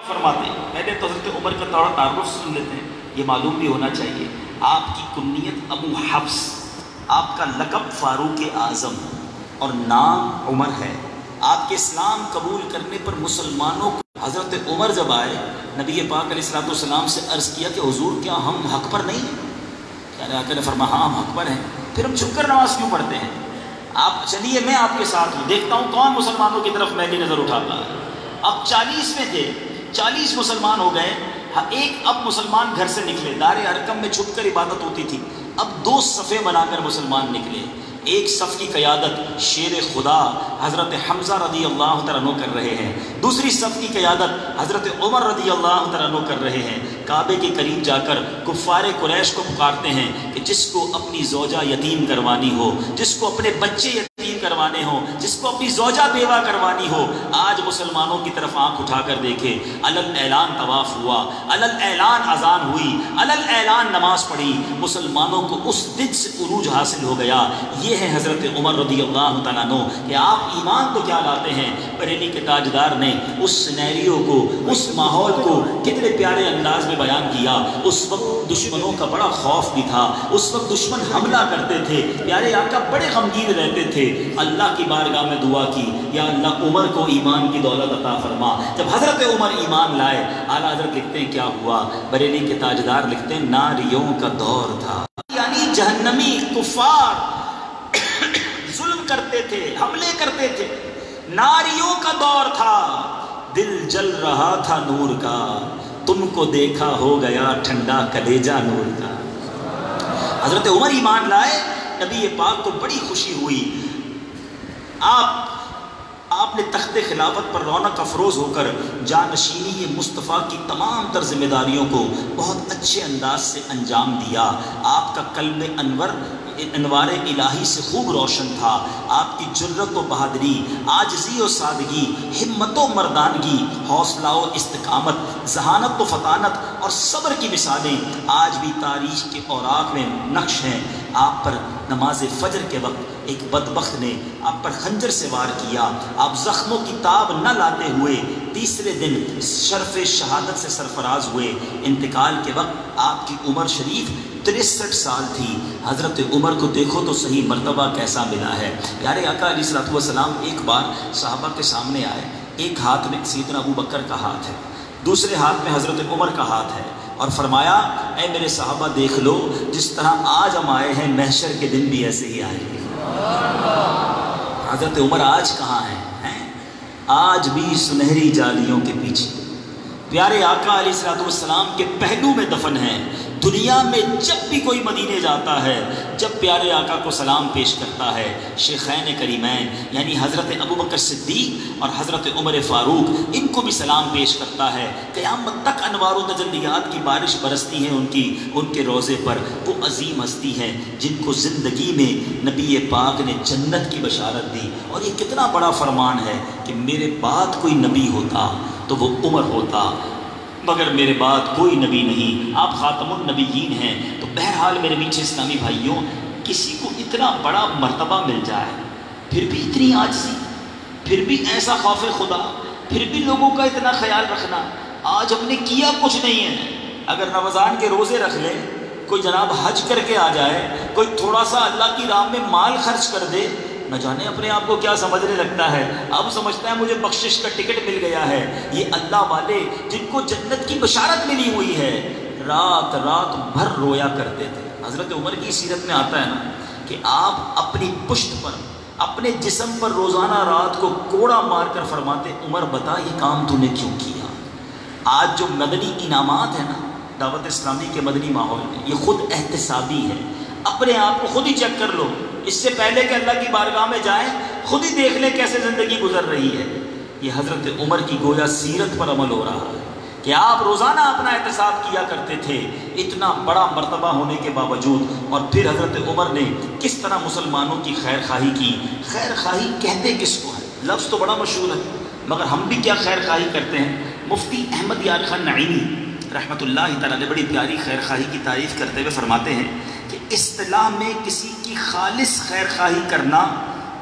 فرماتے ہیں، پہلے تو حضرت عمر کا تعارف سن لیتے ہیں، یہ معلوم بھی ہونا چاہیے آپ کی کنیت ابو حفص، آپ کا لقب فاروق اعظم اور نام عمر ہے۔ آپ کے اسلام قبول کرنے پر مسلمانوں کو حضرت عمر جب آئے نبی پاک علیہ السلام سے عرض کیا کہ حضور کیا ہم حق پر نہیں ہیں؟ آقا نے فرمایا ہاں ہم حق پر ہیں، پھر ہم چھپ کر نماز کیوں پڑھتے ہیں؟ آپ چلیے میں آپ کے ساتھ ہوں، دیکھتا ہوں کون مسلمانوں کی طرف میلی نظر اٹھاتا ہے۔ اب 40 میں تھے، 40 مسلمان ہو گئے، ایک اب مسلمان گھر سے نکلے، دار ارقم میں چھپ کر عبادت ہوتی تھی، اب 2 صفیں بنا کر مسلمان نکلے۔ ایک صف کی قیادت شیر خدا حضرت حمزہ رضی اللہ تعالیٰ عنہ کر رہے ہیں، دوسری صف کی قیادت حضرت عمر رضی اللہ تعالیٰ عنہ کر رہے ہیں۔ کعبے کے قریب جا کر کفار قریش کو پکارتے ہیں کہ جس کو اپنی زوجہ یتیم کروانی ہو، جس کو اپنے بچے یتیم کروانے ہوں، جس کو اپنی زوجہ بیوہ کروانی ہو، آج مسلمانوں کی طرف آنکھ اٹھا کر دیکھے۔ علل اعلان طواف ہوا، علل اعلان اذان ہوئی، علل اعلان نماز پڑھی، مسلمانوں کو اس دن سے عروج حاصل ہو گیا۔ یہ ہے حضرت عمر رضی اللہ تعالیٰ عنہ کہ آپ ایمان تو کیا لاتے ہیں۔ بریلی کے تاجدار نے اس سینیریو کو، اس ماحول کو کتنے پیارے انداز میں بیان کیا۔ اس وقت دشمنوں کا بڑا خوف بھی تھا، اس وقت دشمن حملہ کرتے تھے، پیارے آقا بڑے غمگین رہتے تھے۔ اللہ کی بارگاہ میں دعا کی، یا اللہ عمر کو ایمان کی دولت عطا فرما۔ جب حضرت عمر ایمان لائے، اعلیٰ حضرت لکھتے ہیں کیا ہوا، بریلی کے تاجدار لکھتے ہیں ناریوں کا دور تھا، یعنی جہنمی کفار ظلم کرتے تھے، حملے کرتے تھے، ناریوں کا دور تھا، دل جل رہا تھا نور کا، تم کو دیکھا ہو گیا ٹھنڈا کلیجہ نور کا۔ حضرت عمر ایمان لائے، نبی پاک کو بڑی خوشی ہوئی۔ آپ نے تخت خلافت پر رونق افروز ہو کر جانشینی مصطفیٰ کی تمام تر ذمہ داریوں کو بہت اچھے انداز سے انجام دیا۔ آپ کا قلب انوار الہی سے خوب روشن تھا۔ آپ کی جرت و بہادری، عاجزی و سادگی، ہمت و مردانگی، حوصلہ و استقامت، ذہانت و فطانت اور صبر کی مثالیں آج بھی تاریخ کے اوراق میں نقش ہیں۔ آپ پر نماز فجر کے وقت ایک بدبخت نے آپ پر خنجر سے وار کیا، آپ زخموں کی تاب نہ لاتے ہوئے تیسرے دن شرف شہادت سے سرفراز ہوئے۔ انتقال کے وقت آپ کی عمر شریف 63 سال تھی۔ حضرت عمر کو دیکھو تو صحیح مرتبہ کیسا ملا ہے۔ پیارے آقا علیہ السلام ایک بار صحابہ کے سامنے آئے، ایک ہاتھ میں سیدنا ابو بکر کا ہاتھ ہے، دوسرے ہاتھ میں حضرت عمر کا ہاتھ ہے، اور فرمایا اے میرے صحابہ دیکھ لو، جس طرح آج ہم آئے ہیں محشر کے دن بھی ایسے ہی آئیں گے۔ حضرت عمر آج کہاں ہیں؟ آج بھی سنہری جالیوں کے پیچھے پیارے آقا علیہ السلام کے پہلو میں دفن ہیں۔ دنیا میں جب بھی کوئی مدینے جاتا ہے، جب پیارے آقا کو سلام پیش کرتا ہے، شیخین کریمین یعنی حضرت ابوبکر صدیق اور حضرت عمر فاروق، ان کو بھی سلام پیش کرتا ہے۔ قیامت تک انوار و تجلیات کی بارش برستی ہے ان کے روضے پر۔ وہ عظیم ہستی ہیں جن کو زندگی میں نبی پاک نے جنت کی بشارت دی، اور یہ کتنا بڑا فرمان ہے کہ میرے بعد کوئی نبی ہوتا تو وہ عمر ہوتا، مگر میرے بعد کوئی نبی نہیں، آپ خاتم النبیین ہیں۔ تو بہرحال میرے میٹھے اسلامی بھائیوں، کسی کو اتنا بڑا مرتبہ مل جائے، پھر بھی اتنی عاجزی، پھر بھی ایسا خوف خدا، پھر بھی لوگوں کا اتنا خیال رکھنا۔ آج ہم نے کیا کچھ نہیں ہے، اگر رمضان کے روزے رکھ لیں، کوئی جناب حج کر کے آ جائے، کوئی تھوڑا سا اللہ کی راہ میں مال خرچ کر دے، نہ جانے اپنے آپ کو کیا سمجھنے لگتا ہے، اب سمجھتا ہے مجھے بخشش کا ٹکٹ مل گیا ہے۔ یہ اللہ والے جن کو جنت کی بشارت ملی ہوئی ہے، رات رات بھر رویا کرتے تھے۔ حضرت عمر کی سیرت میں آتا ہے نا کہ آپ اپنی پشت پر، اپنے جسم پر روزانہ رات کو کوڑا مار کر فرماتے، عمر بتا یہ کام تو نے کیوں کیا؟ آج جو مدنی انعامات ہیں نا دعوت اسلامی کے مدنی ماحول میں، یہ خود احتسابی ہے۔ اپنے آپ کو خود ہی چیک کر لو، اس سے پہلے کہ اللہ کی بارگاہ میں جائیں خود ہی دیکھ لیں کیسے زندگی گزر رہی ہے۔ یہ حضرت عمر کی گویا سیرت پر عمل ہو رہا ہے کہ آپ روزانہ اپنا احتساب کیا کرتے تھے، اتنا بڑا مرتبہ ہونے کے باوجود۔ اور پھر حضرت عمر نے کس طرح مسلمانوں کی خیر خواہی کی۔ خیر خواہی کہتے کس کو ہے؟ لفظ تو بڑا مشہور ہے، مگر ہم بھی کیا خیر خواہی کرتے ہیں؟ مفتی احمد یار خان نعیمی رحمۃ اللہ تعالیٰ نے بڑی پیاری خیر خواہی کی تعریف کرتے ہوئے فرماتے ہیں کہ اصطلاح میں کسی کی خالص خیر خواہی کرنا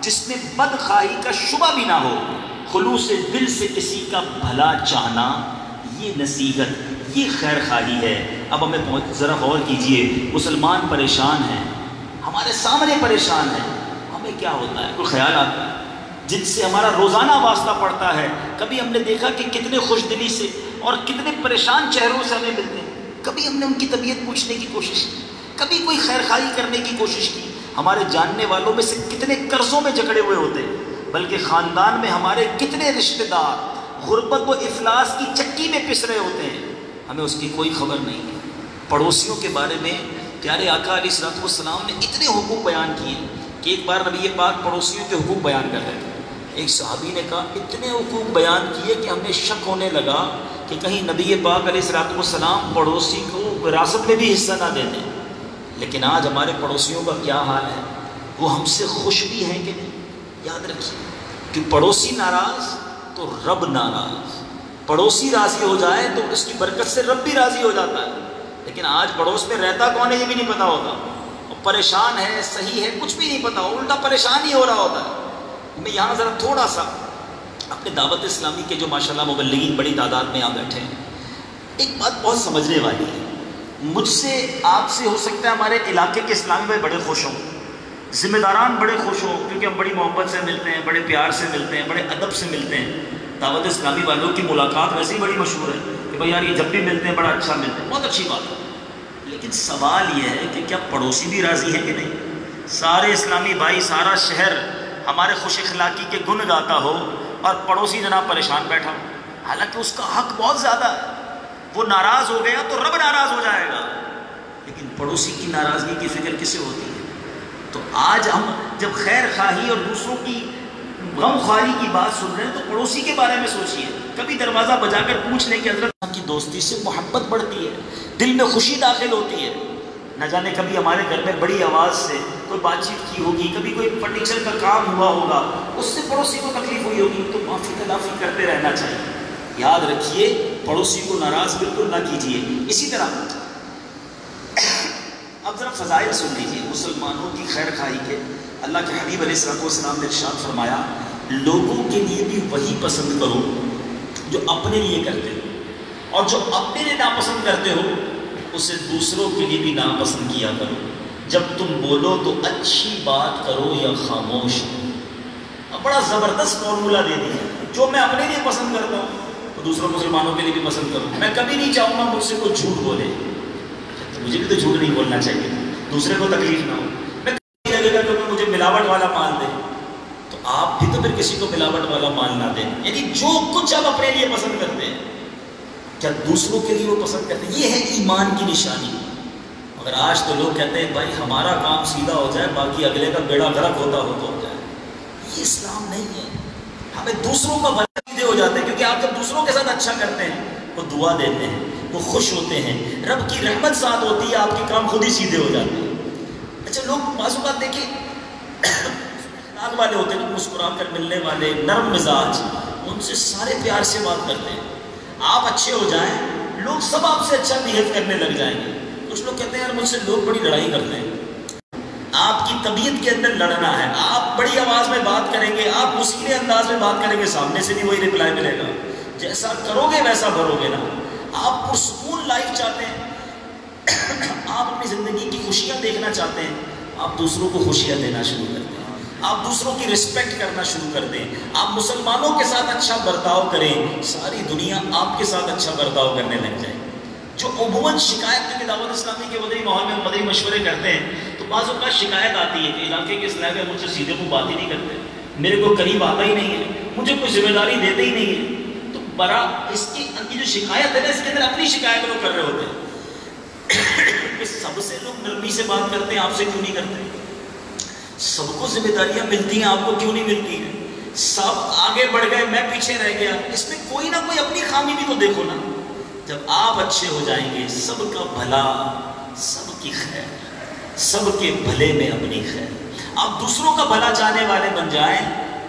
جس میں بد خواہی کا شبہ بھی نہ ہو، خلوص دل سے کسی کا بھلا چاہنا، یہ نصیحت، یہ خیر خواہی ہے۔ اب ہمیں ذرا غور کیجئے، مسلمان پریشان ہیں، ہمارے سامنے پریشان ہیں، ہمیں کیا ہوتا ہے؟ کوئی خیال آتا ہے جن سے ہمارا روزانہ واسطہ پڑتا ہے؟ کبھی ہم نے دیکھا کہ کتنے خوش دلی سے اور کتنے پریشان چہروں سے ہمیں ملتے ہیں؟ کبھی ہم نے ان کی طبیعت پوچھنے کی کوشش کی؟ کبھی کوئی خیر خواہی کرنے کی کوشش کی؟ ہمارے جاننے والوں میں سے کتنے قرضوں میں جکڑے ہوئے ہوتے ہیں، بلکہ خاندان میں ہمارے کتنے رشتہ دار غربت و افلاس کی چکی میں پس رہے ہوتے ہیں، ہمیں اس کی کوئی خبر نہیں ہے۔ پڑوسیوں کے بارے میں پیارے آقا علیہ السلام نے اتنے حقوق بیان کیے کہ ایک بار نبی پاک پڑوسیوں کے حقوق بیان کر رہے تھے، ایک صحابی نے کہا اتنے حقوق بیان کیے کہ ہمیں شک ہونے لگا کہ کہیں نبی پاک علیہ السلام پڑوسی کو وراثت میں بھی حصہ نہ دے دیں۔ لیکن آج ہمارے پڑوسیوں کا کیا حال ہے؟ وہ ہم سے خوش بھی ہیں کہ نہیں؟ یاد رکھیے کہ پڑوسی ناراض تو رب ناراض، پڑوسی راضی ہو جائے تو اس کی برکت سے رب بھی راضی ہو جاتا ہے۔ لیکن آج پڑوس میں رہتا کون ہے یہ بھی نہیں پتا ہوتا، پریشان ہے، صحیح ہے، کچھ بھی نہیں پتا، الٹا پریشان ہی ہو رہا ہوتا ہے۔ میں یہاں ذرا تھوڑا سا اپنے دعوت اسلامی کے جو ماشاءاللہ مبلغین بڑی تعداد میں یہاں بیٹھے ہیں، ایک بات بہت سمجھنے والی ہے۔ مجھ سے آپ سے ہو سکتا ہے ہمارے علاقے کے اسلامی بھائی بڑے خوش ہوں، ذمہ داران بڑے خوش ہوں، کیونکہ ہم بڑی محبت سے ملتے ہیں، بڑے پیار سے ملتے ہیں، بڑے ادب سے ملتے ہیں۔ دعوت اسلامی والوں کی ملاقات ویسے ہی بڑی مشہور ہے کہ بھائی یار یہ جب بھی ملتے ہیں بڑا اچھا ملتے ہیں، بہت اچھی بات ہے۔ لیکن سوال یہ ہے کہ کیا پڑوسی بھی راضی ہیں کہ نہیں؟ سارے اسلامی بھائی، سارا شہر ہمارے خوش اخلاقی کے گن گاتا ہو اور پڑوسی جناب پریشان بیٹھا ہو، حالانکہ اس کا حق بہت زیادہ ہے، وہ ناراض ہو گیا تو رب ناراض ہو جائے گا۔ لیکن پڑوسی کی ناراضگی کی فکر کسے ہوتی ہے؟ تو آج ہم جب خیر خواہی اور دوسروں کی غم خواری کی بات سن رہے ہیں تو پڑوسی کے بارے میں سوچیے، کبھی دروازہ بجا کر پوچھ لیں کہ حضرت کی دوستی سے محبت بڑھتی ہے، دل میں خوشی داخل ہوتی ہے۔ نہ جانے کبھی ہمارے گھر میں بڑی آواز سے کوئی بات چیت کی ہوگی، کبھی کوئی فرنیچر کا کام ہوا ہوگا، اس سے پڑوسی کو تکلیف ہوئی ہوگی، تو معافی تلافی کرتے رہنا چاہیے۔ یاد رکھیے پڑوسی کو ناراض بالکل نہ کیجیے۔ اسی طرح اب ذرا فضائل سن لیجیے مسلمانوں کی خیر خواہی کے۔ اللہ کے حبیب علیہ السلام نے ارشاد فرمایا لوگوں کے لیے بھی وہی پسند کرو جو اپنے لیے کرتے ہو، اور جو اپنے لیے ناپسند کرتے ہو اسے دوسروں کے لیے بھی ناپسند کیا کرو۔ جب تم بولو تو اچھی بات کرو یا خاموش ہو۔ اب بڑا زبردست فارمولہ دے دیا، جو میں اپنے لیے پسند کرتا ہوں تو دوسروں مسلمانوں کے لیے بھی پسند کروں۔ میں کبھی نہیں چاہوں گا مجھ سے کوئی جھوٹ بولے، تو مجھے بھی تو جھوٹ نہیں بولنا چاہیے، دوسرے کو تکلیف نہ ہو۔ میں کبھی لگے گا کہ مجھے ملاوٹ والا مال دے تو آپ بھی تو پھر کسی کو ملاوٹ والا مال نہ دیں۔ یعنی جو کچھ آپ اپنے لیے پسند کرتے ہیں کیا دوسروں کے لیے وہ پسند کرتے ہیں؟ یہ ہے ایمان کی نشانی۔ مگر آج تو لوگ کہتے ہیں بھائی ہمارا کام سیدھا ہو جائے، باقی اگلے کا بیڑا غرق ہوتا ہو تو ہو جائے۔ یہ اسلام نہیں ہے۔ ہمیں دوسروں کا بھلا سیدھے ہو جاتے ہیں، کیونکہ آپ جب دوسروں کے ساتھ اچھا کرتے ہیں وہ دعا دیتے ہیں، وہ خوش ہوتے ہیں، رب کی رحمت ساتھ ہوتی ہے، آپ کے کام خود ہی سیدھے ہو جاتے ہیں۔ اچھا لوگ بعض اوقات دیکھیں اخلاق والے ہوتے ہیں، مسکرا کر ملنے والے، نرم مزاج، ان سے سارے پیار سے بات کرتے ہیں۔ آپ اچھے ہو جائیں لوگ سب آپ سے اچھا بیہیو کرنے لگ جائیں گے۔ کچھ لوگ کہتے ہیں یار مجھ سے لوگ بڑی لڑائی کرتے ہیں۔ آپ کی طبیعت کے اندر لڑنا ہے، آپ بڑی آواز میں بات کریں گے، آپ مسکرے انداز میں بات کریں گے، سامنے سے بھی وہی ریپلائی ملے گا۔ جیسا کرو گے ویسا بھرو گے نا۔ آپ پرسکون لائف چاہتے ہیں، آپ اپنی زندگی کی خوشیاں دیکھنا چاہتے ہیں، آپ دوسروں کو خوشیاں دینا شروع کر دیں، آپ دوسروں کی رسپیکٹ کرنا شروع کر دیں، آپ مسلمانوں کے ساتھ اچھا برتاؤ کریں، ساری دنیا آپ کے ساتھ اچھا برتاؤ کرنے لگ جائے۔ جو عموماً شکایت کی دعوت اسلامی کے مدنی ماحول میں مدنی مشورے کرتے ہیں تو بعض اوقات شکایت آتی ہے کہ علاقے کے اسلام میں مجھ سے سیدھے کو بات ہی نہیں کرتے، میرے کو قریب آتا ہی نہیں ہے، مجھے کوئی ذمہ داری دیتے ہی نہیں ہے۔ تو برا اس کی جو شکایت ہے نا، اس کے اندر اپنی شکایت وہ کر رہے ہوتے ہیں کہ سب سے لوگ نرمی سے بات کرتے ہیں، آپ سے کیوں نہیں کرتے؟ سب کو ذمہ داریاں ملتی ہیں، آپ کو کیوں نہیں ملتی ہیں؟ سب آگے بڑھ گئے، میں پیچھے رہ گیا، اس میں کوئی نہ کوئی اپنی خامی بھی تو دیکھو نا۔ جب آپ اچھے ہو جائیں گے سب کا بھلا، سب کی خیر، سب کے بھلے میں اپنی خیر، آپ دوسروں کا بھلا چاہنے والے بن جائیں،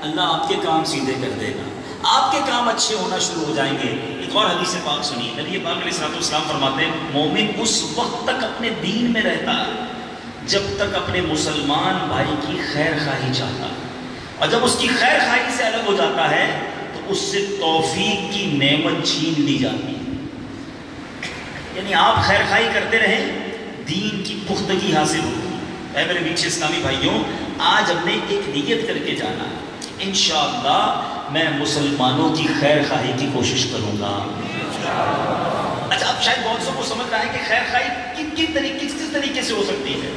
اللہ آپ کے کام سیدھے کر دے گا، آپ کے کام اچھے ہونا شروع ہو جائیں گے۔ ایک اور حدیث پاک سنیے، نبی پاک علیہ السلام فرماتے ہیں مومن اس وقت تک اپنے دین میں رہتا ہے جب تک اپنے مسلمان بھائی کی خیر خواہی چاہتا ہے، اور جب اس کی خیر خواہی سے الگ ہو جاتا ہے تو اس سے توفیق کی نعمت چھین لی جاتی ہے۔ یعنی آپ خیر خواہی کرتے رہیں، دین کی پختگی حاصل ہوگی۔ اے میرے میٹھے اسلامی بھائیوں، آج ہم نے ایک نیت کر کے جانا ہے، انشاءاللہ میں مسلمانوں کی خیر خواہی کی کوشش کروں گا۔ اچھا، اب شاید بہت سب کو سمجھ رہا ہے کہ خیر خواہی کس طریقے سے ہو سکتی ہے۔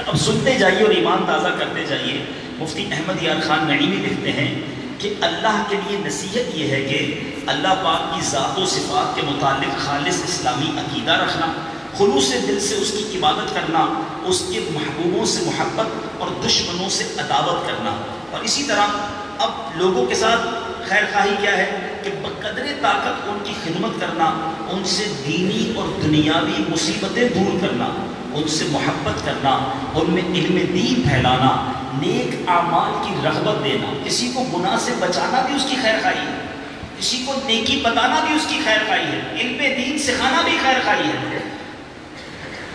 اب سنتے جائیے اور ایمان تازہ کرتے جائیے۔ مفتی احمد یار خان نعیمی لکھتے ہیں کہ اللہ کے لیے نصیحت یہ ہے کہ اللہ پاک کی ذات و صفات کے متعلق خالص اسلامی عقیدہ رکھنا، خلوص دل سے اس کی عبادت کرنا، اس کے محبوبوں سے محبت اور دشمنوں سے عداوت کرنا، اور اسی طرح اب لوگوں کے ساتھ خیر خواہی کیا ہے کہ بقدر طاقت ان کی خدمت کرنا، ان سے دینی اور دنیاوی مصیبتیں دور کرنا، ان سے محبت کرنا، ان میں علم دین پھیلانا، نیک اعمال کی رغبت دینا، کسی کو گناہ سے بچانا بھی اس کی خیر خواہی ہے، کسی کو نیکی بتانا بھی اس کی خیر خواہی ہے، علم دین سکھانا بھی خیر خواہی ہے۔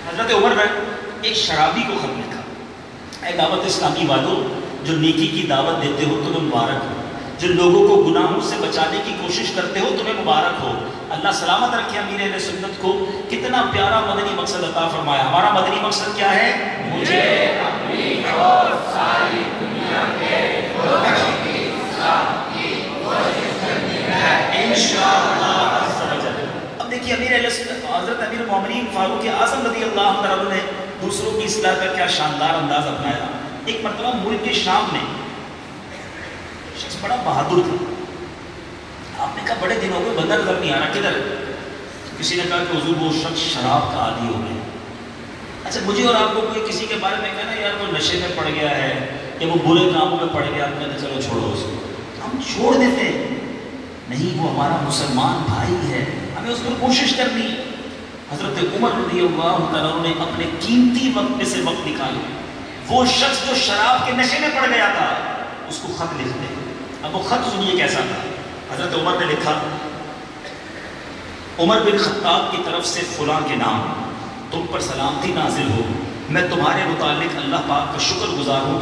حضرت عمر نے ایک شرابی کو خط لکھا، اے دعوت اسلامی والوں، جو نیکی کی دعوت دیتے ہو تمہیں مبارک ہو، جو لوگوں کو گناہوں سے بچانے کی کوشش کرتے ہو تمہیں مبارک ہو، اللہ سلامت رکھے امیر اہل سنت کو۔ کتنا پیارا مدنی مقصد عطا فرمایا۔ ہمارا مدنی مقصد کیا ہے؟ مجھے اپنی اور ساری دنیا کے لوگوں کی اصلاح کی کوشش کرنی ہے انشاءاللہ عز و جل۔ اب دیکھیے حضرت امیر المومنین فاروق اعظم رضی اللہ عنہ نے دوسروں کی اصلاح کا کیا شاندار انداز اپنایا۔ ایک مرتبہ ملک شام میں شخص بڑا بہادر تھا، آپ نے کہا بڑے دن ہو گئے بندہ نظر نہیں آ رہا، کدھر؟ کسی نے کہا کہ حضور وہ شخص شراب کا عادی ہو گیا۔ اچھا، مجھے اور آپ کو کوئی کسی کے بارے میں کہنا یار وہ نشے میں پڑ گیا ہے یا وہ برے کاموں میں پڑ گیا، آپ کہتے چلو چھوڑو اس کو، ہم چھوڑ دیتے ہیں۔ نہیں، وہ ہمارا مسلمان بھائی ہے، ہمیں اس پر کوشش کرنی ہے۔ حضرت عمر رضی اللہ تعالیٰ نے اپنے قیمتی وقت میں سے وقت نکالے، وہ شخص جو شراب کے نشے میں پڑ گیا تھا اس کو خط لکھ دے۔ اب وہ خط سنیے کیسا تھا۔ حضرت عمر نے لکھا، عمر بن خطاب کی طرف سے فلاں کے نام، تم پر سلامتی نازل ہو، میں تمہارے متعلق اللہ پاک کا شکر گزار ہوں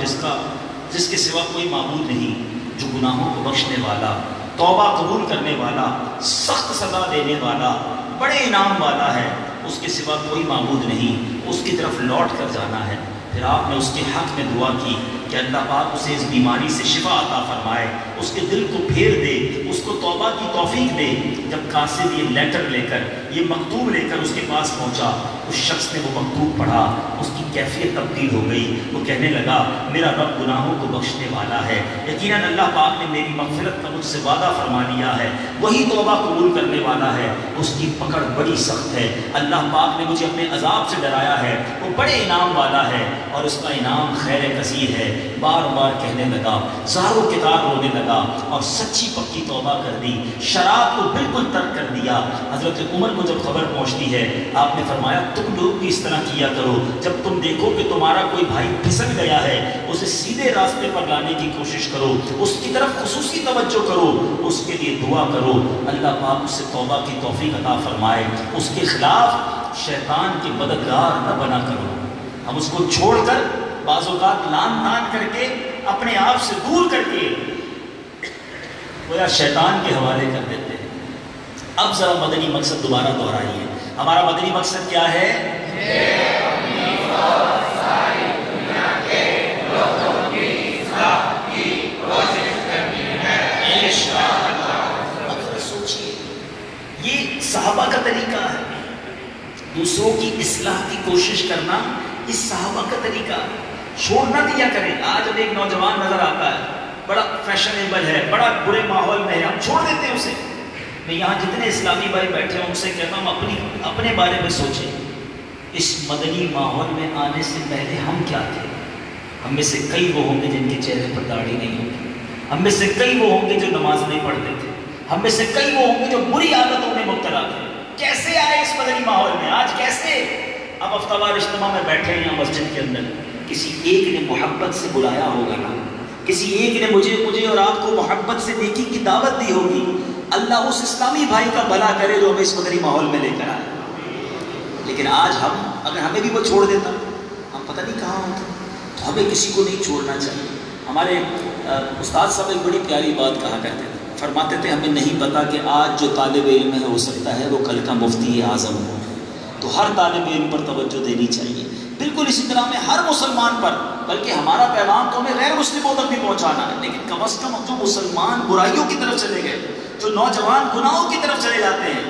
جس کے سوا کوئی معبود نہیں، جو گناہوں کو بخشنے والا، توبہ قبول کرنے والا، سخت سزا دینے والا، بڑے انعام والا ہے، اس کے سوا کوئی معبود نہیں، اس کی طرف لوٹ کر جانا ہے۔ پھر آپ نے اس کے حق میں دعا کی کہ اللہ پاک اسے اس بیماری سے شفا عطا فرمائے، اس کے دل کو پھیر دے، اس کو توبہ کی توفیق دے۔ جب قاصد یہ لیٹر لے کر، یہ مکتوب لے کر اس کے پاس پہنچا، اس شخص نے وہ مکتوب پڑھا، اس کی کیفیت تبدیل ہو گئی۔ وہ کہنے لگا میرا رب گناہوں کو بخشنے والا ہے، یقیناً اللہ پاک نے میری مغفرت کا مجھ سے وعدہ فرما لیا ہے، وہی توبہ قبول کرنے والا ہے، اس کی پکڑ بڑی سخت ہے، اللہ پاک نے مجھے اپنے عذاب سے ڈرایا ہے، وہ بڑے انعام والا ہے اور اس کا انعام خیر کثیر ہے۔ بار بار کہنے لگا، زاروں کے تار رونے لگا اور سچی پکی توبہ کر دی، شراب کو بالکل ترک کر دیا۔ حضرت عمر کو جب خبر پہنچتی ہے، آپ نے فرمایا تم لوگ بھی اس طرح کیا کرو، جب تم دیکھو کہ تمہارا کوئی بھائی پھسل گیا ہے اسے سیدھے راستے پر لانے کی کوشش کرو، اس کی طرف خصوصی توجہ کرو، اس کے لیے دعا کرو، اللہ پاک اسے توبہ کی توفیق عطا فرمائے، اس کے خلاف شیطان کی مددگار نہ بنا کرو۔ ہم اس کو چھوڑ کر بعض اوقات لان تان کر کے اپنے آپ سے دور کر کے وہ شیطان کے حوالے کر دیتے ہیں۔ اب ذرا مدنی مقصد دوبارہ دہرائیے، ہمارا مدنی مقصد کیا ہے؟ سوچیے، یہ صحابہ کا طریقہ ہے، دوسروں کی اصلاح کی کوشش کرنا اس صحابہ کا طریقہ، چھوڑنا دیا کریں۔ آج اب ایک نوجوان نظر آتا ہے، بڑا فیشنیبل ہے، بڑا برے ماحول میں ہے، ہم چھوڑ دیتے ہیں اسے۔ میں یہاں جتنے اسلامی بھائی بیٹھے ہیں ان سے کہتا ہوں اپنے بارے میں سوچیں، اس مدنی ماحول میں آنے سے پہلے ہم کیا تھے؟ ہم میں سے کئی وہ ہوں گے جن کے چہرے پر داڑھی نہیں ہوگی، ہم میں سے کئی وہ ہوں گے جو نماز نہیں پڑھتے تھے، ہم میں سے کئی وہ ہوں گے جو بری عادتوں میں مبتلا تھے۔ کیسے آئے اس مدنی ماحول میں؟ آج کیسے؟ اب ہفتہ وار اجتماع میں بیٹھے ہیں یہاں مسجد کے اندر، کسی ایک نے محبت سے بلایا ہوگا نا، کسی ایک نے مجھے اور آپ کو محبت سے نیکی کی دعوت دی ہوگی۔ اللہ اس اسلامی بھائی کا بھلا کرے جو ہمیں اس مدنی ماحول میں لے کر آئے۔ لیکن آج اگر ہمیں بھی وہ چھوڑ دیتا، ہم پتہ نہیں کہاں ہوتے۔ تو ہمیں کسی کو نہیں چھوڑنا چاہیے۔ ہمارے استاد صاحب ایک بڑی پیاری بات کہا کرتے تھے، فرماتے تھے ہمیں نہیں پتا کہ آج جو طالب علم ہے ہو سکتا ہے وہ کل کا مفتی اعظم ہو، تو ہر طالب علم پر توجہ دینی چاہیے۔ بالکل اسی طرح میں ہر مسلمان پر، بلکہ ہمارا پیغام تو ہمیں غیر مسلموں تک بھی پہنچانا ہے، لیکن کم از کم جو مسلمان برائیوں کی طرف چلے گئے، جو نوجوان گناہوں کی طرف چلے جاتے ہیں،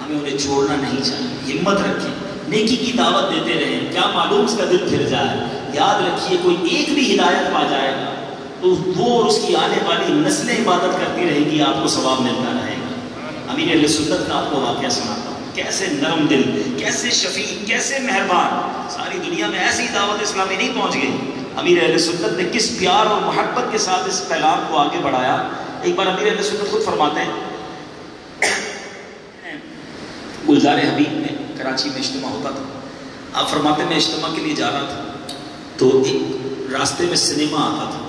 ہمیں انہیں چھوڑنا نہیں چاہیے۔ ہمت رکھیں، نیکی کی دعوت دیتے رہیں، کیا معلوم اس کا دل پھر جائے۔ یاد رکھیے کوئی ایک بھی ہدایت پا جائے گا تو وہ اور اس کی آنے والی نسلیں عبادت کرتی رہیں گی، آپ کو ثواب ملتا رہے گا۔ امیر اہل سنت کا آپ کو واقعہ سناتا ہوں، کیسے نرم دل، کیسے شفیق، کیسے مہربان، ساری دنیا میں ایسی دعوت اسلامی نہیں پہنچ گئی۔ امیر اہل سنت نے کس پیار اور محبت کے ساتھ اس پیغام کو آگے بڑھایا۔ ایک بار امیر اہل سنت خود فرماتے ہیں، گلزار حبیب میں کراچی میں اجتماع ہوتا تھا، آپ فرماتے ہیں میں اجتماع کے لیے جا رہا تھا تو ایک راستے میں سنیما آتا تھا،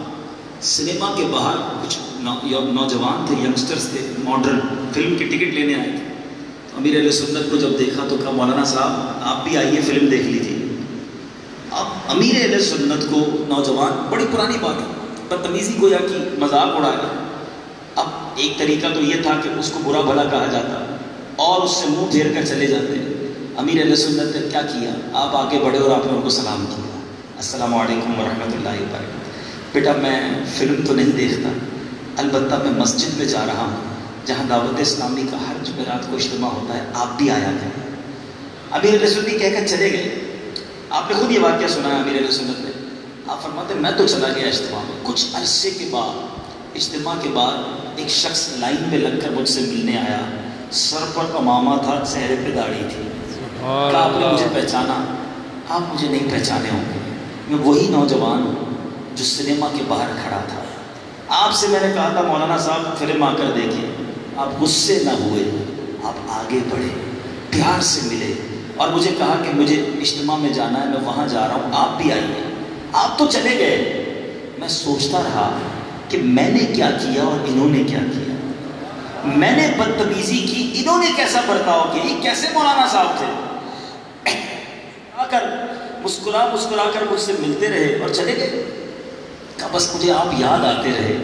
سنیما کے باہر کچھ نوجوان تھے، ینگسٹرز تھے، ماڈرن فلم کی ٹکٹ لینے آئے تھے۔ امیر اہل سنت کو جب دیکھا تو کہا مولانا صاحب آپ بھی آئیے فلم دیکھ لیجیے۔ اب امیر اہل سنت کو نوجوان، بڑی پرانی بات ہے، بدتمیزی گویا کی مذاق اڑایا۔ اب ایک طریقہ تو یہ تھا کہ اس کو برا بھلا کہا جاتا اور اس سے منہ پھیر کر چلے جاتے۔ امیر اہل سنت نے کیا کیا، آپ آگے بڑھے اور آپ نے ان کو سلام کیا، السلام علیکم ورحمۃ اللہ وبرکاتہ۔ بیٹا میں فلم تو نہیں دیکھتا، البتہ میں مسجد میں جا رہا ہوں جہاں دعوت اسلامی کا ہر جمعرات کو اجتماع ہوتا ہے، آپ بھی آیا کریں۔ امیر اہل سنت کہہ کر چلے گئے۔ آپ نے خود یہ واقعہ سنا ہے امیر اہل سنت نے، آپ فرماتے میں تو چلا گیا اجتماع میں، کچھ عرصے کے بعد اجتماع کے بعد ایک شخص لائن میں لگ کر مجھ سے ملنے آیا، سر پر امامہ تھا، چہرے پہ داڑھی تھی۔ کہا آپ نے مجھے پہچانا؟ آپ مجھے نہیں پہچانے ہوں گے، میں وہی نوجوان ہوں جو سنیما کے باہر کھڑا تھا، آپ سے میں نے کہا تھا مولانا صاحب فلم آ کر دیکھیں، آپ غصے نہ ہوئے، آپ آگے بڑھے، پیار سے ملے اور مجھے کہا کہ مجھے اجتماع میں جانا ہے، میں وہاں جا رہا ہوں، آپ بھی آئیے۔ آپ تو چلے گئے، میں سوچتا رہا کہ میں نے کیا کیا اور انہوں نے کیا کیا، میں نے بدتمیزی کی، انہوں نے کیسا برتاؤ کیا، یہ کیسے مولانا صاحب تھے۔ آ کر مسکرا کر مجھ سے ملتے رہے اور چلے گئے۔ کہ بس مجھے آپ یاد آتے رہے۔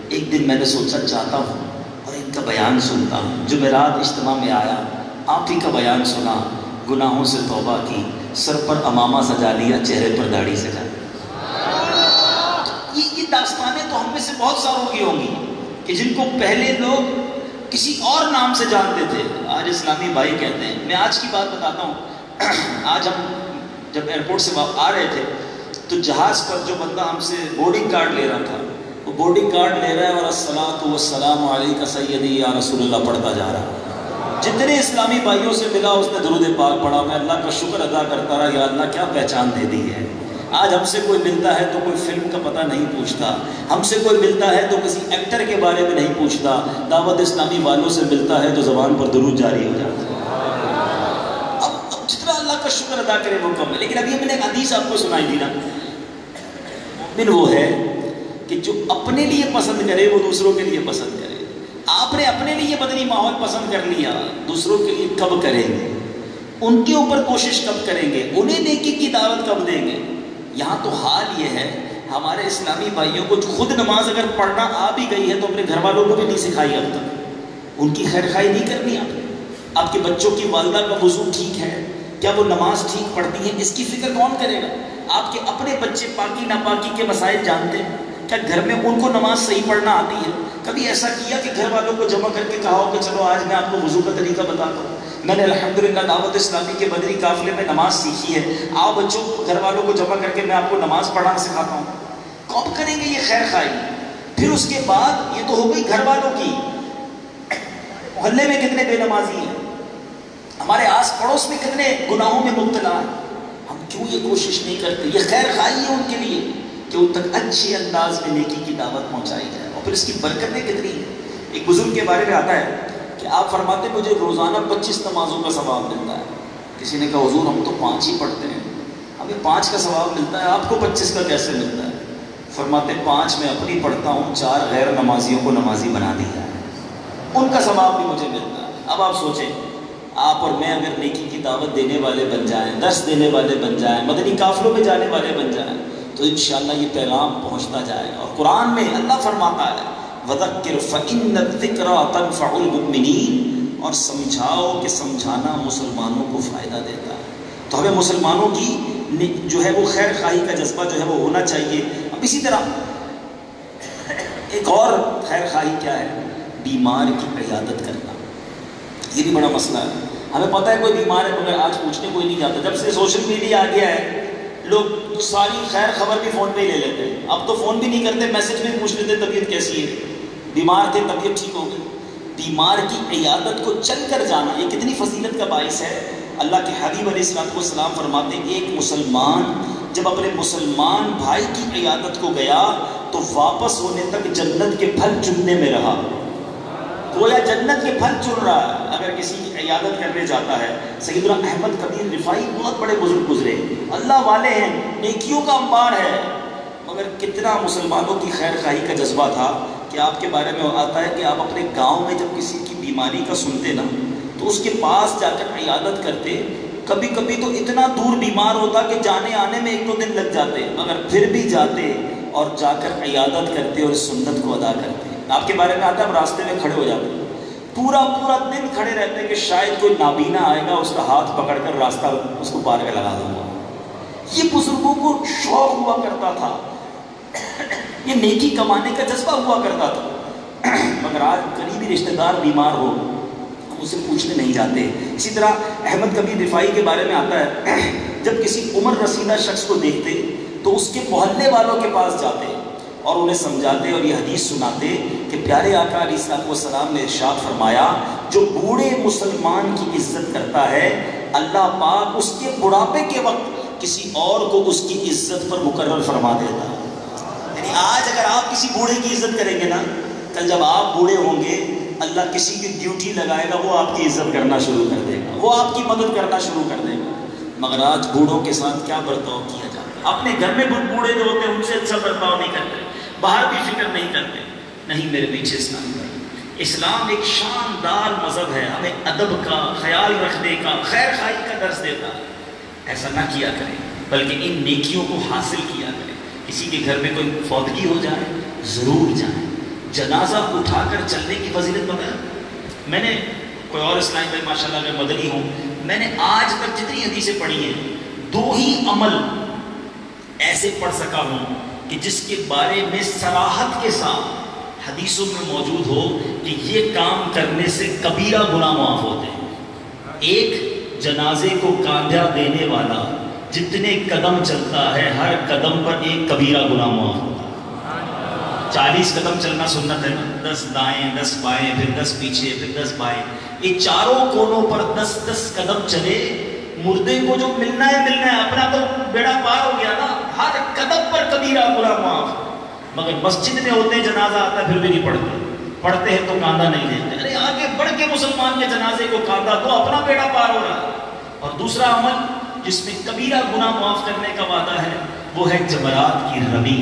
ایک دن میں نے سوچا جاتا ہوں اور ان کا بیان سنتا ہوں، جمعرات اجتماع میں آیا، آپ ہی کا بیان سنا، گناہوں سے توبہ کی، سر پر امامہ سجا لیا، چہرے پر داڑھی سجا لی۔ یہ داستانیں تو ہم میں سے بہت ساروں کی ہوں گی کہ جن کو پہلے لوگ کسی اور نام سے جانتے تھے، آج اسلامی بھائی کہتے ہیں۔ میں آج کی بات بتاتا ہوں، آج ہم جب ایئرپورٹ سے آ رہے تھے تو جہاز پر جو بندہ ہم سے بورڈنگ کارڈ لے رہا تھا، وہ بورڈنگ کارڈ لے رہا ہے اور الصلاۃ والسلام علیک سیدی یا رسول اللہ پڑھتا جا رہا ہے۔ جتنے اسلامی بھائیوں سے ملا اس نے درود پاک پڑھا، میں اللہ کا شکر ادا کرتا رہا، یا اللہ کیا پہچان دے دی ہے۔ آج ہم سے کوئی ملتا ہے تو کوئی فلم کا پتہ نہیں پوچھتا، ہم سے کوئی ملتا ہے تو کسی ایکٹر کے بارے میں نہیں پوچھتا، دعوت اسلامی والوں سے ملتا ہے تو زبان پر درود جاری ہو جاتا ہے۔ اب جتنا اللہ کا شکر ادا کرے وہ کم ہے۔ لیکن ابھی ہم نے ایک حدیث آپ کو سنائی تھی نا، مومن وہ ہے کہ جو اپنے لیے پسند کرے وہ دوسروں کے لیے پسند کرے۔ آپ نے اپنے لیے بدنی ماحول پسند کر لیا، دوسروں کے لیے کب کریں گے؟ ان کے اوپر کوشش کب کریں گے؟ انہیں نیکی کی دعوت کب دیں گے؟ یہاں تو حال یہ ہے، ہمارے اسلامی بھائیوں کو خود نماز اگر پڑھنا آ بھی گئی ہے تو اپنے گھر والوں کو بھی نہیں سکھائی اب تک، ان کی خیر خواہی نہیں کرنی آپ نے۔ آپ کے بچوں کی والدہ کا وضو ٹھیک ہے، کیا وہ نماز ٹھیک پڑھتی ہیں، اس کی فکر کون کرے گا؟ آپ کے اپنے بچے پاکی ناپاکی کے مسائل جانتے ہیں، کیا گھر میں ان کو نماز صحیح پڑھنا آتی ہے؟ کبھی ایسا کیا کہ گھر والوں کو جمع کر کے کہا ہو کہ چلو آج میں آپ کو وضو کا طریقہ بتاتا ہوں، میں نے الحمدللہ دعوت اسلامی کے بدری قافلے میں نماز سیکھی ہے، آؤ بچوں گھر والوں کو جمع کر کے میں آپ کو نماز پڑھانا سکھاتا ہوں۔ کب کریں گے یہ خیر خواہی؟ پھر اس کے بعد یہ تو ہو گئی گھر والوں کی، محلے میں کتنے بے نمازی ہیں، ہمارے آس پڑوس میں کتنے گناہوں میں مبتلا ہیں، ہم کیوں یہ کوشش نہیں کرتے؟ یہ خیر خواہی ہے ان کے لیے کہ ان تک اچھے انداز میں نیکی کی دعوت پہنچائی جائے، اور پھر اس کی برکتیں کتنی ہیں۔ ایک بزرگ کے بارے میں آتا ہے کہ آپ فرماتے مجھے روزانہ 25 نمازوں کا ثواب ملتا ہے۔ کسی نے کہا حضور ہم تو 5 ہی پڑھتے ہیں، ہمیں 5 کا ثواب ملتا ہے، آپ کو 25 کا کیسے ملتا ہے؟ فرماتے 5 میں اپنی پڑھتا ہوں، 4 غیر نمازیوں کو نمازی بنا دیا ہے، ان کا ثواب بھی مجھے ملتا ہے۔ اب آپ سوچیں، آپ اور میں اگر نیکی کی دعوت دینے والے بن جائیں، درس دینے والے بن جائیں، مدنی قافلوں میں جانے والے بن جائیں، تو انشاءاللہ یہ پیغام پہنچتا جائے۔ اور قرآن میں اللہ فرماتا ہے وَذَكِّرْ فَإِنَّ الذِّكْرَىٰ تَنفَعُ الْمُؤْمِنِينَ، اور سمجھاؤ کہ سمجھانا مسلمانوں کو فائدہ دیتا ہے۔ تو ہمیں مسلمانوں کی جو ہے وہ خیر خواہی کا جذبہ جو ہے وہ ہونا چاہیے۔ اب اسی طرح ایک اور خیر خواہی کیا ہے، بیمار کی عیادت کرنا، یہ بھی بڑا مسئلہ ہے۔ ہمیں پتہ ہے کوئی بیمار ہے مگر آج پوچھنے کوئی نہیں جاتا۔ جب سے سوشل میڈیا آ گیا ہے لوگ ساری خیر خبر بھی فون پہ ہی لے لیتے ہیں، اب تو فون بھی نہیں کرتے، میسج میں پوچھ لیتے طبیعت کیسی ہے، بیمار تھے طبیعت ٹھیک ہو گئی۔ بیمار کی عیادت کو چل کر جانا یہ کتنی فضیلت کا باعث ہے۔ اللہ کے حبیب علیہ السلام فرماتے ہیں ایک مسلمان جب اپنے مسلمان بھائی کی عیادت کو گیا تو واپس ہونے تک جنت کے پھل چننے میں رہا، گویا جنت کے پھل چن رہا ہے اگر کسی کی عیادت کرنے جاتا ہے۔ سیدنا احمد کبیر رفاعی بہت بڑے بزرگ گزرے، اللہ والے ہیں، نیکیوں کا انبار ہے، مگر کتنا مسلمانوں کی خیر خواہی کا جذبہ تھا کہ آپ کے بارے میں آتا ہے کہ آپ اپنے گاؤں میں جب کسی کی بیماری کا سنتے نا تو اس کے پاس جا کر عیادت کرتے، کبھی کبھی تو اتنا دور بیمار ہوتا کہ جانے آنے میں 1-2 دن لگ جاتے، مگر پھر بھی جاتے اور جا کر عیادت کرتے اور سنت کو ادا کرتے۔ آپ کے بارے میں آتا ہے ہم راستے میں کھڑے ہو جاتے، پورا دن کھڑے رہتے ہیں کہ شاید کوئی نابینا آئے گا اس کا ہاتھ پکڑ کر راستہ اس کو پار کر لگا دوں گا۔ یہ بزرگوں کو شوق ہوا کرتا تھا، یہ نیکی کمانے کا جذبہ ہوا کرتا تھا، مگر آج قریبی رشتہ دار بیمار ہو ہم اسے پوچھنے نہیں جاتے۔ اسی طرح احمد کبیر رفاعی کے بارے میں آتا ہے جب کسی عمر رسیدہ شخص کو دیکھتے تو اس کے محلے والوں کے پاس جاتے اور انہیں سمجھاتے اور یہ حدیث سناتے کہ پیارے آقا علیہ السلام نے ارشاد فرمایا جو بوڑھے مسلمان کی عزت کرتا ہے اللہ پاک اس کے بڑھاپے کے وقت کسی اور کو اس کی عزت پر مقرر فرما دیتا ہے۔ یعنی آج اگر آپ کسی بوڑھے کی عزت کریں گے نا، کل جب آپ بوڑھے ہوں گے اللہ کسی کی ڈیوٹی لگائے گا، وہ آپ کی عزت کرنا شروع کر دے گا، وہ آپ کی مدد کرنا شروع کر دے گا۔ مگر آج بوڑھوں کے ساتھ کیا برتاؤ کیا جاتا ہے، اپنے گھر میں بوڑھے جو ہوتے ہیں ان سے اچھا برتاؤ نہیں کرتے، باہر بھی فکر نہیں کرتے۔ نہیں میرے پیچھے اسلام ہے، اسلام ایک شاندار مذہب ہے، ہمیں ادب کا، خیال رکھنے کا، خیر خواہی کا درس دیتا ہے۔ ایسا نہ کیا کریں بلکہ ان نیکیوں کو حاصل کیا کریں۔ کسی کے گھر میں کوئی فوتگی ہو جائے ضرور جائیں، جنازہ اٹھا کر چلنے کی فضیلت بتائیں۔ میں نے کوئی اور اسلامی بھائی ماشاءاللہ میں مدنی ہوں، میں نے آج تک جتنی حدیثیں پڑھی ہیں 2 ہی عمل ایسے پڑھ سکا ہوں کہ جس کے بارے میں صراحت کے ساتھ حدیثوں میں موجود ہو کہ یہ کام کرنے سے کبیرہ گناہ معاف ہوتے ہیں۔ ایک، جنازے کو کاندھا دینے والا جتنے قدم چلتا ہے ہر قدم پر ایک کبیرہ گناہ معاف ہوتا ہے۔ 40 قدم چلنا سنت ہے نا، 10 دائیں 10 بائیں پھر 10 پیچھے پھر 10 بائیں، یہ چاروں کونوں پر 10 قدم چلے، مردے کو جو ملنا ہے اپنا تو بیڑا پار ہو گیا نا، ہر قدم پر کبیرہ گناہ معاف۔ مگر مسجد میں ہوتے جنازہ آتا ہے پھر بھی نہیں پڑھتے ہیں تو کاندھا نہیں دیتے۔ ارے آگے بڑھ کے مسلمان کے جنازے کو کاندھا دو، اپنا بیڑا پار ہو رہا ہے۔ اور دوسرا عمل جس میں کبیرہ گناہ معاف کرنے کا وعدہ ہے وہ ہے جمرات کی رمی۔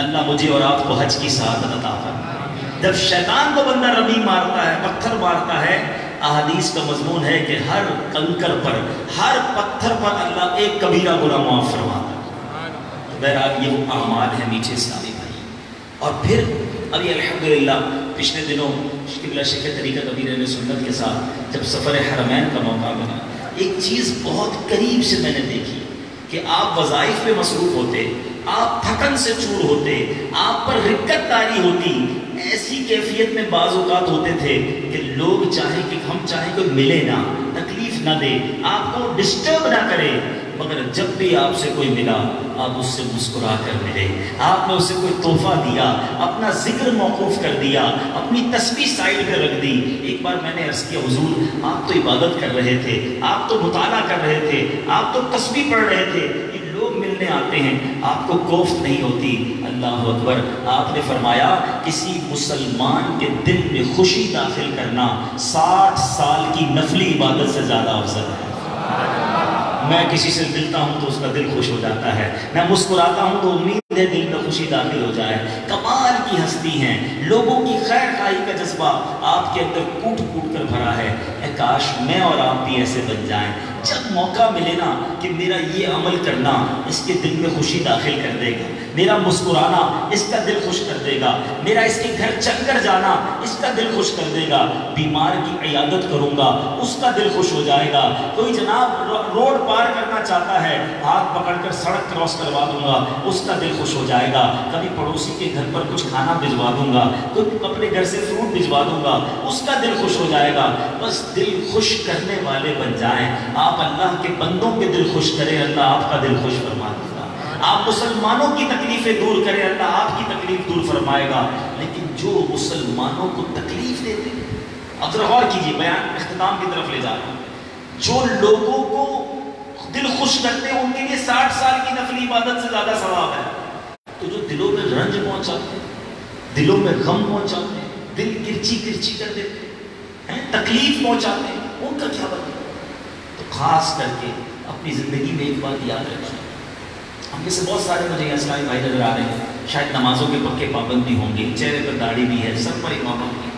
اللہ مجھے اور آپ کو حج کی سعادت عطا فرمائے۔ جب شیطان کو بندہ رمی مارتا ہے، پتھر مارتا ہے، احادیث کا مضمون ہے کہ ہر کنکر پر، ہر پتھر پر اللہ ایک کبیرہ گناہ معاف فرماتا ہے۔ بہرحال یہ وہ اعمال ہیں میٹھے اسلامی بھائی۔ اور پھر ابھی الحمدللہ پچھلے دنوں قبلہ شیخ طریقہ کبیر اہل سنت کے ساتھ جب سفر حرمین کا موقع ملا، ایک چیز بہت قریب سے میں نے دیکھی کہ آپ وظائف پہ مصروف ہوتے، آپ تھکن سے چور ہوتے، آپ پر رکت طاری ہوتی، ایسی کیفیت میں بعض اوقات ہوتے تھے کہ لوگ چاہیں کہ ہم چاہیں کوئی ملے نہ، تکلیف نہ دے، آپ کو ڈسٹرب نہ کرے، مگر جب بھی آپ سے کوئی ملا آپ اس سے مسکرا کر ملے، آپ نے اسے کوئی تحفہ دیا، اپنا ذکر موقوف کر دیا، اپنی تسبیح سائڈ پہ رکھ دی۔ ایک بار میں نے عرض کیا حضور آپ تو عبادت کر رہے تھے، آپ تو مطالعہ کر رہے تھے، آپ تو تسبیح پڑھ رہے تھے، یہ لوگ ملنے آتے ہیں آپ کو کوفت نہیں ہوتی۔ اللہ اکبر۔ آپ نے فرمایا کسی مسلمان کے دل میں خوشی داخل کرنا 60 سال کی نفلی عبادت سے زیادہ افضل ہے۔ میں کسی سے ملتا ہوں تو اس کا دل خوش ہو جاتا ہے، میں مسکراتا ہوں تو امید ہے دل میں خوشی داخل ہو جائے۔ کمال کی ہستی ہیں، لوگوں کی خیر خواہی کا جذبہ آپ کے اندر کوٹ کوٹ کر بھرا ہے۔ اے کاش میں اور آپ بھی ایسے بن جائیں، جب موقع ملے نا کہ میرا یہ عمل کرنا اس کے دل میں خوشی داخل کر دے گا، میرا مسکرانا اس کا دل خوش کر دے گا، میرا اس کے گھر چل کر جانا اس کا دل خوش کر دے گا، بیمار کی عیادت کروں گا اس کا دل خوش ہو جائے گا، کوئی جناب روڈ پار کرنا چاہتا ہے ہاتھ پکڑ کر سڑک کراس کروا دوں گا اس کا دل خوش ہو جائے گا، کبھی پڑوسی کے گھر پر کچھ کھانا بھجوا دوں گا، کوئی اپنے گھر سے فروٹ بھجوا دوں گا اس کا دل خوش ہو جائے گا۔ بس دل خوش کرنے والے بن جائیں، آپ اللہ کے بندوں کے دل خوش کریں، اللہ آپ کا دل خوش فرما دے گا۔ آپ مسلمانوں کی تکلیفیں دور کریں، اللہ آپ کی تکلیف دور فرمائے گا۔ لیکن جو مسلمانوں کو تکلیف دیتے ہیں، اب ذرا غور کیجیے، بیان اختتام کی طرف لے جا رہا ہوں، جو لوگوں کو دل خوش کرتے ہیں ان کے لیے 60 سال کی نفلی عبادت سے زیادہ ثواب ہے۔ تو جو دلوں میں رنج پہنچاتے ہیں، دلوں میں غم پہنچاتے ہیں، دل کرچی کرچی کر دیتے ہیں، تکلیف پہنچاتے ہیں، ان کا کیا بنے؟ تو خاص کر کے اپنی زندگی میں ایک بات یاد رکھیے، ہم میں سے بہت سارے مجھے اسلامی بھائی نظر آ رہے ہیں، شاید نمازوں کے پکے پابند بھی ہوں گے، چہرے پر داڑھی بھی ہے، سر پر امامہ بھی ہے،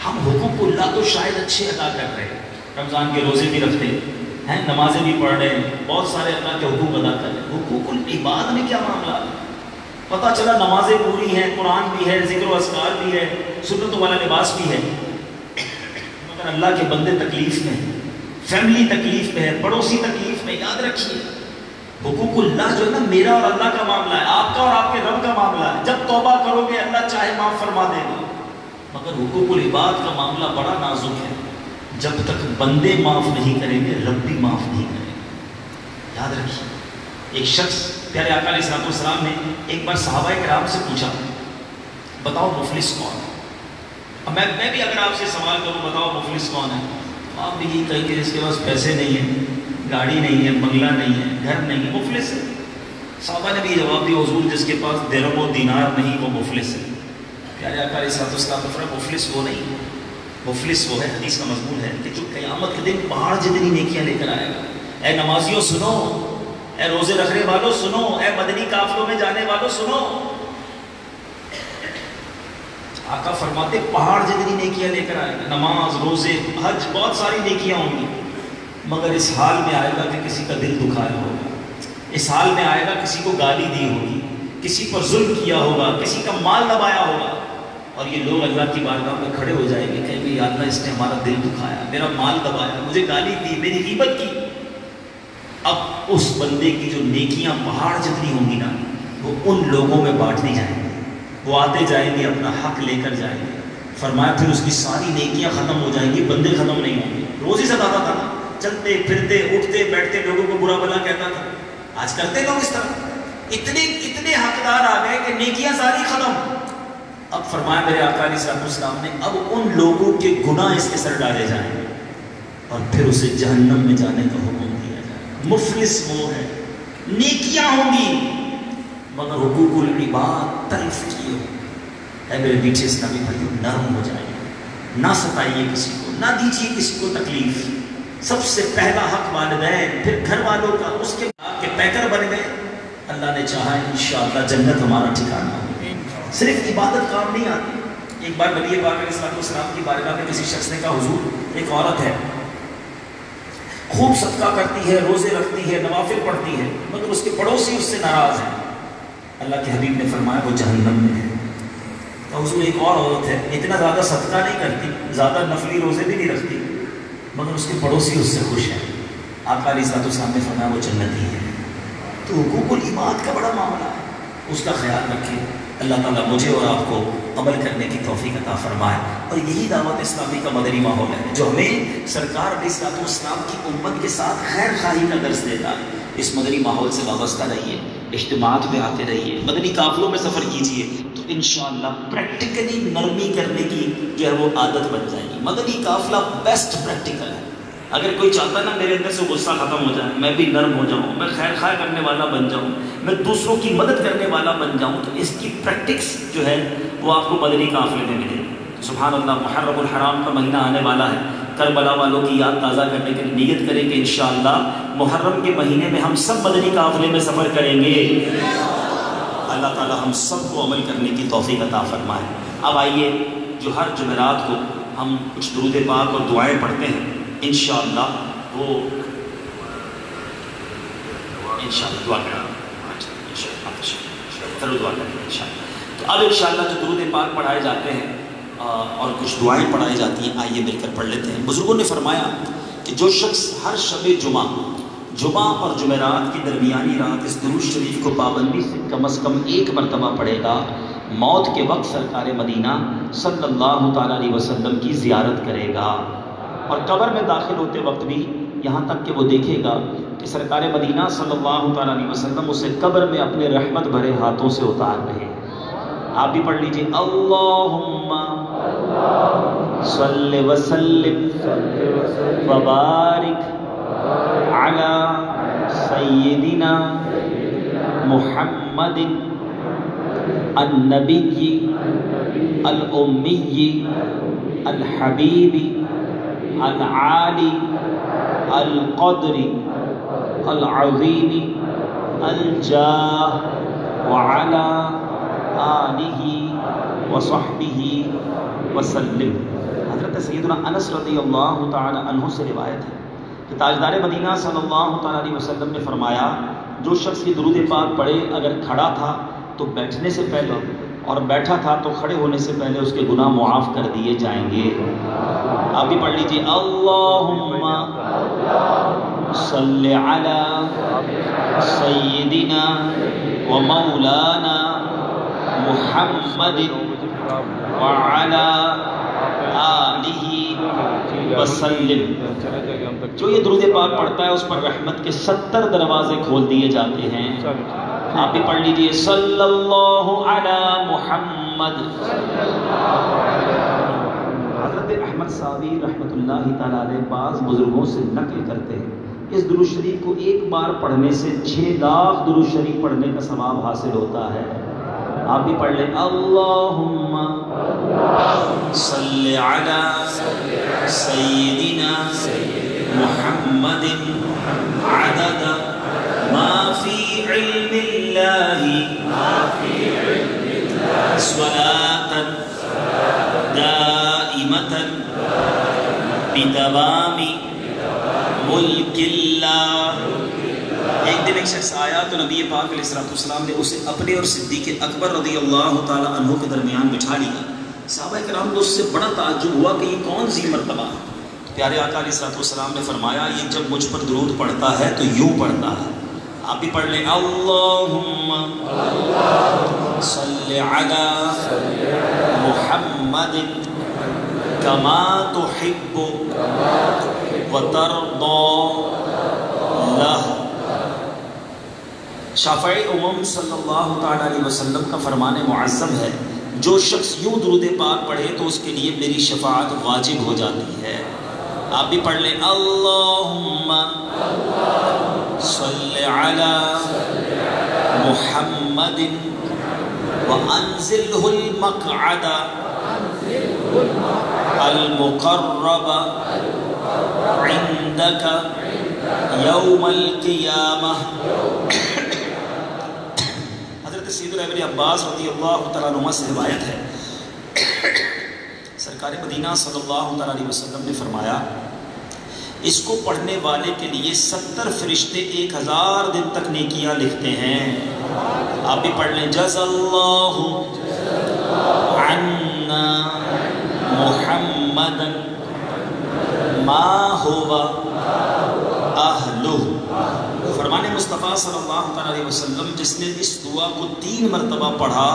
ہم حقوق اللہ تو شاید اچھے ادا کر رہے ہیں، رمضان کے روزے بھی رکھتے ہیں، نمازیں بھی پڑھ رہے ہیں، بہت سارے اللہ کے حقوق ادا کر رہے ہیں، حقوق العباد میں کیا معاملہ ہے؟ پتہ چلا نمازیں پوری ہیں، قرآن بھی ہے، ذکر و اذکار بھی ہے، سنت والا لباس بھی ہے، مگر اللہ کے بندے تکلیف میں ہیں، فیملی تکلیف میں ہے، پڑوسی تکلیف میں۔ یاد رکھیے حقوق اللہ جو ہے نا میرا اور اللہ کا معاملہ ہے، آپ کا اور آپ کے رب کا معاملہ ہے، جب توبہ کرو گے اللہ چاہے معاف فرما دے گا، مگر حقوق العباد کا معاملہ بڑا نازک ہے، جب تک بندے معاف نہیں کریں گے رب بھی معاف نہیں کرے گا۔ یاد رکھیے ایک شخص پیارے آقا علیہ السلام نے ایک بار صحابہ کرام سے پوچھا بتاؤ مفلس کون ہے؟ اب میں بھی اگر آپ سے سوال کروں بتاؤ مفلس کون ہے، آپ بھی یہ کہیں کہ جس کے پاس پیسے نہیں ہیں، گاڑی نہیں ہے، بنگلہ نہیں ہے، گھر نہیں ہے، مفلس ہے۔ صحابہ نے بھی جواب دیا حضور جس کے پاس درہم و دینار نہیں وہ مفلس ہے۔ پیارے آقا علیہ السلام نے فرمایا مفلس وہ نہیں، مفلس وہ ہے، حدیث کا مضمون ہے کہ جو قیامت کے دن پہاڑ جتنی نیکیاں لے کر آئے گا۔ اے نمازیوں سنو، اے روزے رکھنے والوں سنو، اے مدنی قافلوں میں جانے والوں سنو، آقا فرماتے پہاڑ جتنی نیکیاں لے کر آئے گا، نماز روزے حج بہت ساری نیکیاں ہوں گی، مگر اس حال میں آئے گا کہ کسی کا دل دکھایا ہوگا، اس حال میں آئے گا کسی کو گالی دی ہوگی، کسی پر ظلم کیا ہوگا، کسی کا مال دبایا ہوگا، اور یہ لوگ اللہ کی بارگاہ میں کھڑے ہو جائیں گے کہیں گے یا اللہ اس نے ہمارا دل دکھایا، میرا مال دبایا، مجھے گالی دی، میری غیبت کی۔ اب اس بندے کی جو نیکیاں پہاڑ جتنی ہوں گی نا وہ ان لوگوں میں بانٹ دی جائیں گی، وہ آتے جائیں گے اپنا حق لے کر جائیں گے۔ فرمایا پھر اس کی ساری نیکیاں ختم ہو جائیں گی، بندے ختم نہیں ہوں گے۔ روز ہی ستاتا تھا نا، چلتے پھرتے اٹھتے بیٹھتے لوگوں کو برا بھلا کہتا تھا، آج کرتے لوگ اس طرح، اتنے حقدار آ گئے کہ نیکیاں ساری ختم۔ اب فرمایا میرے آقا علیہ السلام نے اب ان لوگوں کے گناہ اس کے سر ڈالے جائیں گے اور پھر اسے جہنم میں جانے کا حکم دیا جائے گا۔ مفلس وہ ہے، نیکیاں ہوں گی مگر حقوق العباد تلف کیے ہو۔ اے میرے میٹھے اسلامی بھائیوں نرم ہو جائیے، نہ ستائیے کسی کو، نہ دیجیے کسی کو تکلیف۔ سب سے پہلا حق والدین، پھر گھر والوں کا، اس کے بعد کے پیکر بن گئے، اللہ نے چاہا انشاءاللہ جنت ہمارا ٹھکانہ ہو۔ صرف عبادت کام نہیں آتی۔ ایک بار نبی پاک علیہ السلام کی بارگاہ میں کسی شخص نے کہا حضور ایک عورت ہے خوب صدقہ کرتی ہے، روزے رکھتی ہے، نوافل پڑھتی ہے، مگر اس کے پڑوسی اس سے ناراض ہیں۔ اللہ کے حبیب نے فرمایا وہ جہنم میں ہے۔ تو حضور ایک اور عورت ہے اتنا زیادہ صدقہ نہیں کرتی، زیادہ نفلی روزے بھی نہیں رکھتی، مگر اس کے پڑوسی اس سے خوش ہیں۔ آقا علیہ السلام نے فرمایا وہ جنتی ہے۔ تو حقوق العباد کا بڑا معاملہ ہے، اس کا خیال رکھیں۔ اللہ تعالیٰ مجھے اور آپ کو عمل کرنے کی توفیق عطا فرمائے، اور یہی دعوت اسلامی کا مدنی ماحول ہے جو ہمیں سرکار علیہ السلام کی امت کے ساتھ خیر خواہی کا درس دیتا ہے۔ اس مدنی ماحول سے وابستہ رہیے، اجتماعات میں آتے رہیے، مدنی قافلوں میں سفر کیجیے، تو انشاءاللہ پریکٹیکلی نرمی کرنے کی جو ہے وہ عادت بن جائے گی۔ مدنی قافلہ بیسٹ پریکٹیکل ہے۔ اگر کوئی چاہتا نا میرے اندر سے غصہ ختم ہو جائے، میں بھی نرم ہو جاؤں، میں خیر خواہ کرنے والا بن جاؤں، میں دوسروں کی مدد کرنے والا بن جاؤں، تو اس کی پریکٹکس جو ہے وہ آپ کو مدنی قافلے میں ملے۔ سبحان اللہ، محرم الحرام کا مہینہ آنے والا ہے، کربلا والوں کی یاد تازہ کرنے کے لیے نیت کریں کہ انشاءاللہ محرم کے مہینے میں ہم سب مدنی قافلے میں سفر کریں گے۔ اللہ تعالی ہم سب کو عمل کرنے کی توفیق عطا فرمائے۔ اب آئیے جو ہر جمعرات کو ہم کچھ درود پاک اور دعائیں پڑھتے ہیں، انشاءاللہ وہ انشاءاللہ دعا کریں۔ چلو دعا کریں گے انشاءاللہ۔ تو اب انشاءاللہ جو درود پاک پڑھائے جاتے ہیں اور کچھ دعائیں پڑھائی جاتی ہیں، آئیے مل کر پڑھ لیتے ہیں۔ بزرگوں نے فرمایا کہ جو شخص ہر شب جمعہ اور جمعرات کی درمیانی رات اس درود شریف کو پابندی سے کم از کم 1 مرتبہ پڑھے گا، موت کے وقت سرکار مدینہ صلی اللہ تعالیٰ علیہ وسلم کی زیارت کرے گا، اور قبر میں داخل ہوتے وقت بھی یہاں تک کہ وہ دیکھے گا کہ سرکار مدینہ صلی اللہ تعالیٰ علیہ وسلم اسے قبر میں اپنے رحمت بھرے ہاتھوں سے اتار رہے ہیں۔ آپ بھی پڑھ لیجئے، اللہم صلی وسلم وبارک علی سیدنا محمد النبی الامی الحبیب العالی القدر العظیم الجاہ وعلی آلہ وصحبہ وسلم۔ حضرت سیدنا انس رضی اللہ تعالی عنہ سے روایت ہے کہ تاجدار مدینہ صلی اللہ تعالی علیہ وسلم نے فرمایا، جو شخص یہ درود پاک پڑھے اگر کھڑا تھا تو بیٹھنے سے پہلے اور بیٹھا تھا تو کھڑے ہونے سے پہلے اس کے گناہ معاف کر دیے جائیں گے۔ آپ بھی پڑھ لیجئے، اللہم صلی علی سیدنا و مولانا محمد وعلی آلہ وسلم۔ جو یہ درود پاک پڑھتا ہے اس پر رحمت کے 70 دروازے کھول دیے جاتے ہیں۔ آپ بھی پڑھ لیجئے، صلی اللہ علی محمد۔ حضرت احمد ساوی رحمۃ اللہ تعالیٰ علیہ بعض بزرگوں سے نقل کرتے ہیں، اس درود شریف کو ایک بار پڑھنے سے 6 لاکھ درود شریف پڑھنے کا ثواب حاصل ہوتا ہے۔ آپ بھی پڑھ لیں، اللہم صلی علی سیدنا محمد عدد ما فی علم اللہ صلاة دائمة بدوام ملک اللہ۔ ایک دن ایک شخص آیا تو نبی پاک علیہ السلام نے اسے اپنے اور صدیق اکبر رضی اللہ تعالی عنہ کے درمیان بٹھا لیا۔ صحابہ کرام کو اس سے بڑا تعجب ہوا کہ یہ کون سی مرتبہ؟ پیارے آقا علیہ السلام نے فرمایا، یہ جب مجھ پر درود پڑھتا ہے تو یوں پڑھتا ہے۔ آپ بھی پڑھ لیں، اللہم صلی علی محمد کما تحب وترضى لہ۔ شافع امم صلی اللہ تعالیٰ علیہ وسلم کا فرمان معظم ہے، جو شخص یوں درود پاک پڑھے تو اس کے لیے میری شفاعت واجب ہو جاتی ہے۔ آپ بھی پڑھ لیں، اللہم صلی علی محمد وانزلہ المقعد المقرب عندک یوم القیامہ۔ حضرت سیدنا ابن عباس رضی اللہ تعالیٰ عنہ سے روایت ہے، سرکار مدینہ صلی اللہ تعالیٰ علیہ وسلم نے فرمایا، اس کو پڑھنے والے کے لیے 70 فرشتے 1000 دن تک نیکیاں لکھتے ہیں۔ آپ بھی پڑھ لیں، جزا اللہ عنا محمدا ما ہوا اہلہ۔ فرمان مصطفیٰ صلی اللہ تعالیٰ علیہ وسلم، جس نے اس دعا کو 3 مرتبہ پڑھا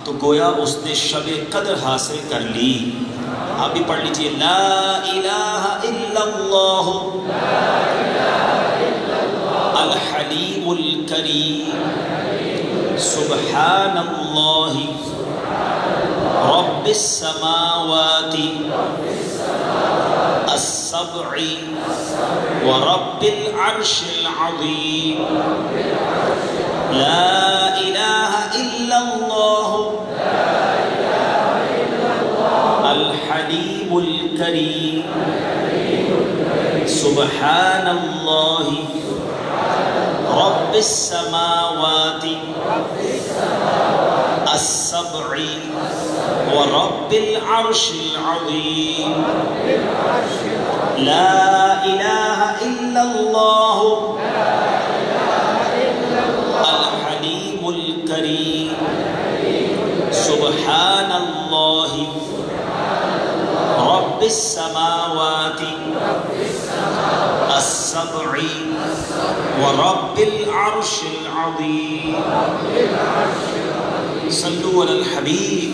تو گویا اس نے شب قدر حاصل کر لی۔ آپ بھی پڑھ لیجئے، لا الہ الا اللہ الحلیم الکریم سبحان اللہ رب السماوات السبع ورب العرش العظیم، لا الہ الا اللہ الحلیم الکریم سبحان اللہ رب السماوات السبع ورب العرش العظیم، لا الہ الا اللہ الحلیم الکریم السماوات السبع ورب العرش العظیم. صلوا علی الحبیب.